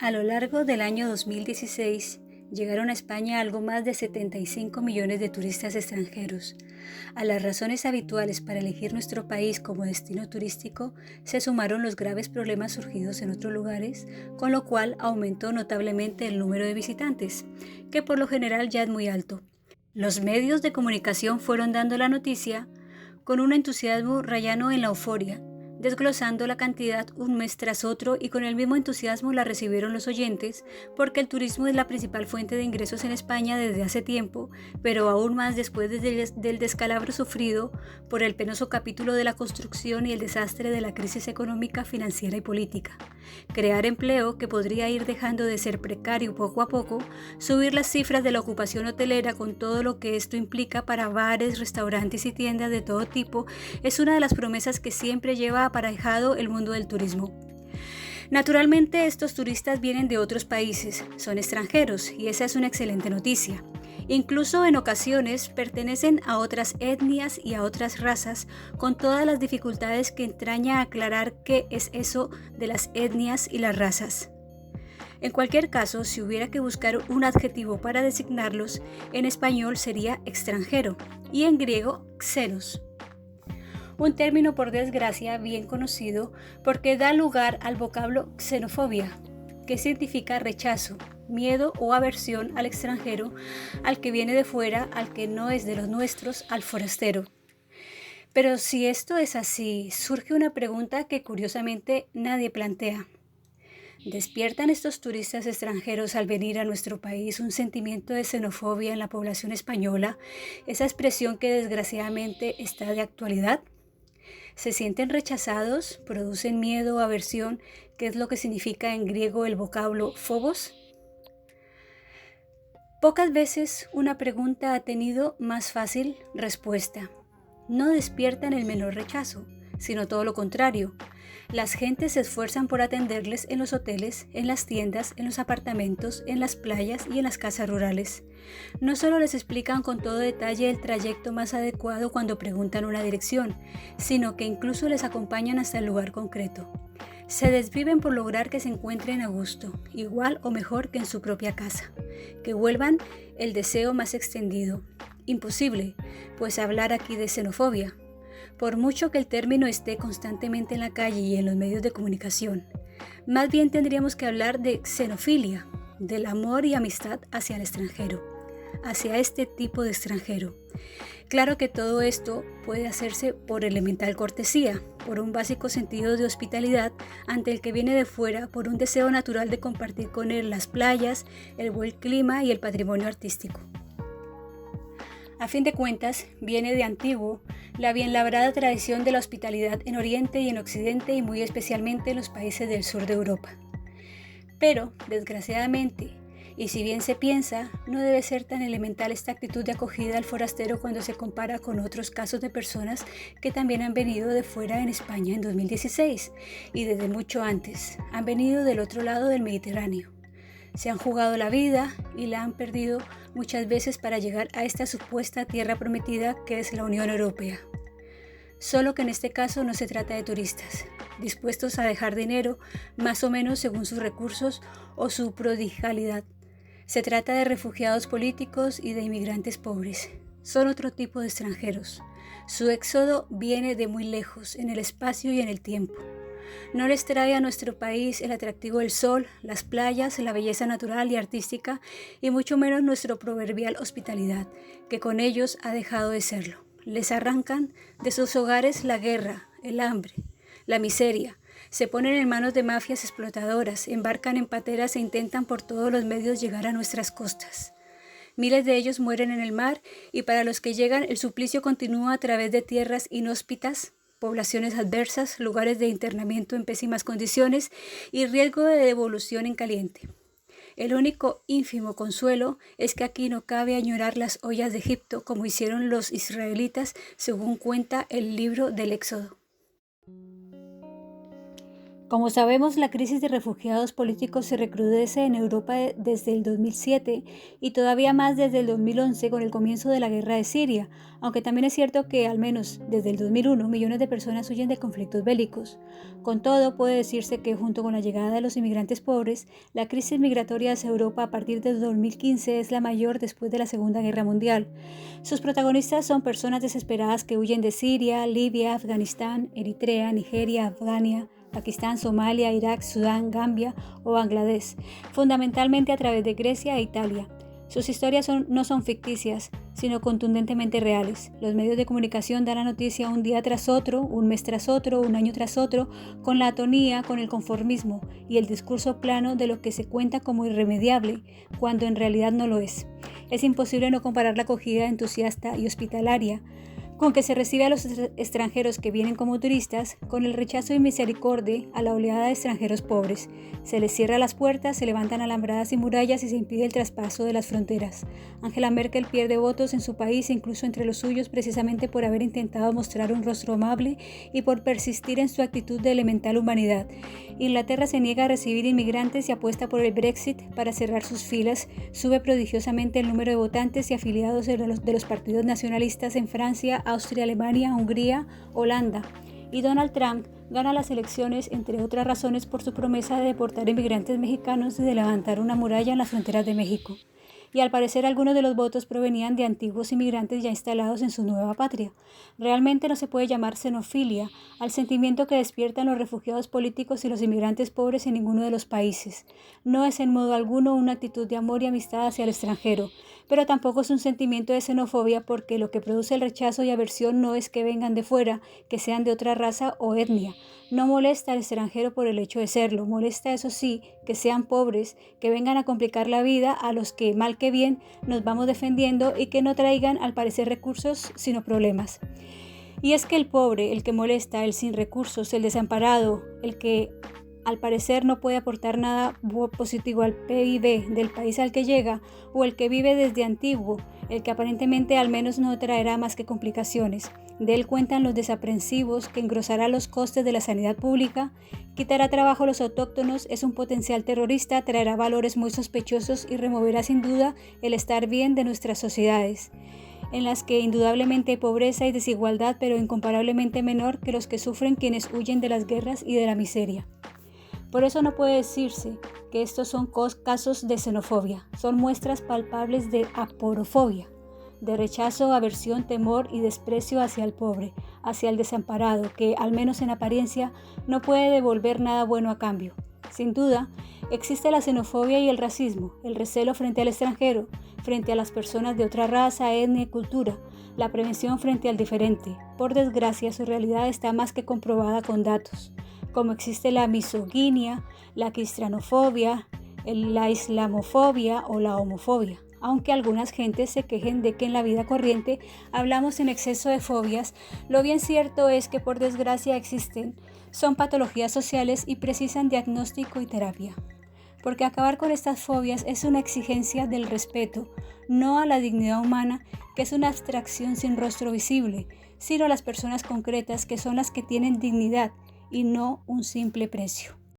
A lo largo del año 2016, llegaron a España algo más de 75 millones de turistas extranjeros. A las razones habituales para elegir nuestro país como destino turístico se sumaron los graves problemas surgidos en otros lugares, con lo cual aumentó notablemente el número de visitantes, que por lo general ya es muy alto. Los medios de comunicación fueron dando la noticia con un entusiasmo rayano en la euforia, desglosando la cantidad un mes tras otro, y con el mismo entusiasmo la recibieron los oyentes, porque el turismo es la principal fuente de ingresos en España desde hace tiempo, pero aún más después del descalabro sufrido por el penoso capítulo de la construcción y el desastre de la crisis económica, financiera y política. Crear empleo, que podría ir dejando de ser precario poco a poco, subir las cifras de la ocupación hotelera con todo lo que esto implica para bares, restaurantes y tiendas de todo tipo, es una de las promesas que siempre lleva aparejado el mundo del turismo. Naturalmente, estos turistas vienen de otros países, son extranjeros, y esa es una excelente noticia. Incluso en ocasiones pertenecen a otras etnias y a otras razas, con todas las dificultades que entraña aclarar qué es eso de las etnias y las razas. En cualquier caso, si hubiera que buscar un adjetivo para designarlos, en español sería extranjero y en griego xenos. Un término, por desgracia, bien conocido porque da lugar al vocablo xenofobia, que significa rechazo, miedo o aversión al extranjero, al que viene de fuera, al que no es de los nuestros, al forastero. Pero si esto es así, surge una pregunta que curiosamente nadie plantea. ¿Despiertan estos turistas extranjeros al venir a nuestro país un sentimiento de xenofobia en la población española, esa expresión que desgraciadamente está de actualidad? ¿Se sienten rechazados? ¿Producen miedo o aversión? ¿Qué es lo que significa en griego el vocablo phobos? Pocas veces una pregunta ha tenido más fácil respuesta. No despiertan el menor rechazo, sino todo lo contrario. Las gentes se esfuerzan por atenderles en los hoteles, en las tiendas, en los apartamentos, en las playas y en las casas rurales. No solo les explican con todo detalle el trayecto más adecuado cuando preguntan una dirección, sino que incluso les acompañan hasta el lugar concreto. Se desviven por lograr que se encuentren a gusto, igual o mejor que en su propia casa, que vuelvan el deseo más extendido. Imposible, pues hablar aquí de xenofobia, por mucho que el término esté constantemente en la calle y en los medios de comunicación. Más bien tendríamos que hablar de xenofilia, del amor y amistad hacia el extranjero, hacia este tipo de extranjero. Claro que todo esto puede hacerse por elemental cortesía, por un básico sentido de hospitalidad ante el que viene de fuera, por un deseo natural de compartir con él las playas, el buen clima y el patrimonio artístico. A fin de cuentas, viene de antiguo la bien labrada tradición de la hospitalidad en Oriente y en Occidente, y muy especialmente en los países del sur de Europa. Pero, desgraciadamente, y si bien se piensa, no debe ser tan elemental esta actitud de acogida al forastero cuando se compara con otros casos de personas que también han venido de fuera en España en 2016 y desde mucho antes. Han venido del otro lado del Mediterráneo. Se han jugado la vida y la han perdido muchas veces para llegar a esta supuesta tierra prometida que es la Unión Europea. Solo que en este caso no se trata de turistas, dispuestos a dejar dinero más o menos según sus recursos o su prodigalidad. Se trata de refugiados políticos y de inmigrantes pobres. Son otro tipo de extranjeros. Su éxodo viene de muy lejos, en el espacio y en el tiempo. No les trae a nuestro país el atractivo del sol, las playas, la belleza natural y artística, y mucho menos nuestra proverbial hospitalidad, que con ellos ha dejado de serlo. Les arrancan de sus hogares la guerra, el hambre, la miseria. Se ponen en manos de mafias explotadoras, embarcan en pateras e intentan por todos los medios llegar a nuestras costas. Miles de ellos mueren en el mar, y para los que llegan el suplicio continúa a través de tierras inhóspitas, poblaciones adversas, lugares de internamiento en pésimas condiciones y riesgo de devolución en caliente. El único ínfimo consuelo es que aquí no cabe añorar las ollas de Egipto como hicieron los israelitas, según cuenta el libro del Éxodo. Como sabemos, la crisis de refugiados políticos se recrudece en Europa desde el 2007 y todavía más desde el 2011 con el comienzo de la guerra de Siria, aunque también es cierto que al menos desde el 2001 millones de personas huyen de conflictos bélicos. Con todo, puede decirse que junto con la llegada de los inmigrantes pobres, la crisis migratoria hacia Europa a partir del 2015 es la mayor después de la Segunda Guerra Mundial. Sus protagonistas son personas desesperadas que huyen de Siria, Libia, Afganistán, Eritrea, Nigeria, Afganistán, Pakistán, Somalia, Irak, Sudán, Gambia o Bangladesh, fundamentalmente a través de Grecia e Italia. Sus historias no son ficticias, sino contundentemente reales. Los medios de comunicación dan la noticia un día tras otro, un mes tras otro, un año tras otro, con la atonía, con el conformismo y el discurso plano de lo que se cuenta como irremediable, cuando en realidad no lo es. Es imposible no comparar la acogida entusiasta y hospitalaria con que se recibe a los extranjeros que vienen como turistas, con el rechazo y misericordia a la oleada de extranjeros pobres. Se les cierra las puertas, se levantan alambradas y murallas y se impide el traspaso de las fronteras. Angela Merkel pierde votos en su país, incluso entre los suyos, precisamente por haber intentado mostrar un rostro amable y por persistir en su actitud de elemental humanidad. Inglaterra se niega a recibir inmigrantes y apuesta por el Brexit para cerrar sus filas. Sube prodigiosamente el número de votantes y afiliados de los partidos nacionalistas en Francia, Austria, Alemania, Hungría, Holanda. Y Donald Trump gana las elecciones, entre otras razones, por su promesa de deportar inmigrantes mexicanos y de levantar una muralla en las fronteras de México. Y al parecer algunos de los votos provenían de antiguos inmigrantes ya instalados en su nueva patria. Realmente no se puede llamar xenofilia al sentimiento que despiertan los refugiados políticos y los inmigrantes pobres en ninguno de los países. No es en modo alguno una actitud de amor y amistad hacia el extranjero, pero tampoco es un sentimiento de xenofobia porque lo que produce el rechazo y aversión no es que vengan de fuera, que sean de otra raza o etnia. No molesta al extranjero por el hecho de serlo, molesta eso sí, que sean pobres, que vengan a complicar la vida a los que mal que bien nos vamos defendiendo y que no traigan al parecer recursos sino problemas. Y es que el pobre, el que molesta, el sin recursos, el desamparado, el que al parecer no puede aportar nada positivo al PIB del país al que llega, o el que vive desde antiguo, el que aparentemente al menos no traerá más que complicaciones. De él cuentan los desaprensivos, que engrosará los costes de la sanidad pública, quitará trabajo a los autóctonos, es un potencial terrorista, traerá valores muy sospechosos y removerá sin duda el estar bien de nuestras sociedades, en las que indudablemente hay pobreza y desigualdad, pero incomparablemente menor que los que sufren quienes huyen de las guerras y de la miseria. Por eso no puede decirse que estos son casos de xenofobia, son muestras palpables de aporofobia, de rechazo, aversión, temor y desprecio hacia el pobre, hacia el desamparado, que, al menos en apariencia, no puede devolver nada bueno a cambio. Sin duda, existe la xenofobia y el racismo, el recelo frente al extranjero, frente a las personas de otra raza, etnia y cultura, la prevención frente al diferente. Por desgracia, su realidad está más que comprobada con datos, como existe la misoginia, la cristianofobia, la islamofobia o la homofobia. Aunque algunas gentes se quejen de que en la vida corriente hablamos en exceso de fobias, lo bien cierto es que por desgracia existen, son patologías sociales y precisan diagnóstico y terapia. Porque acabar con estas fobias es una exigencia del respeto, no a la dignidad humana, que es una abstracción sin rostro visible, sino a las personas concretas que son las que tienen dignidad y no un simple precio.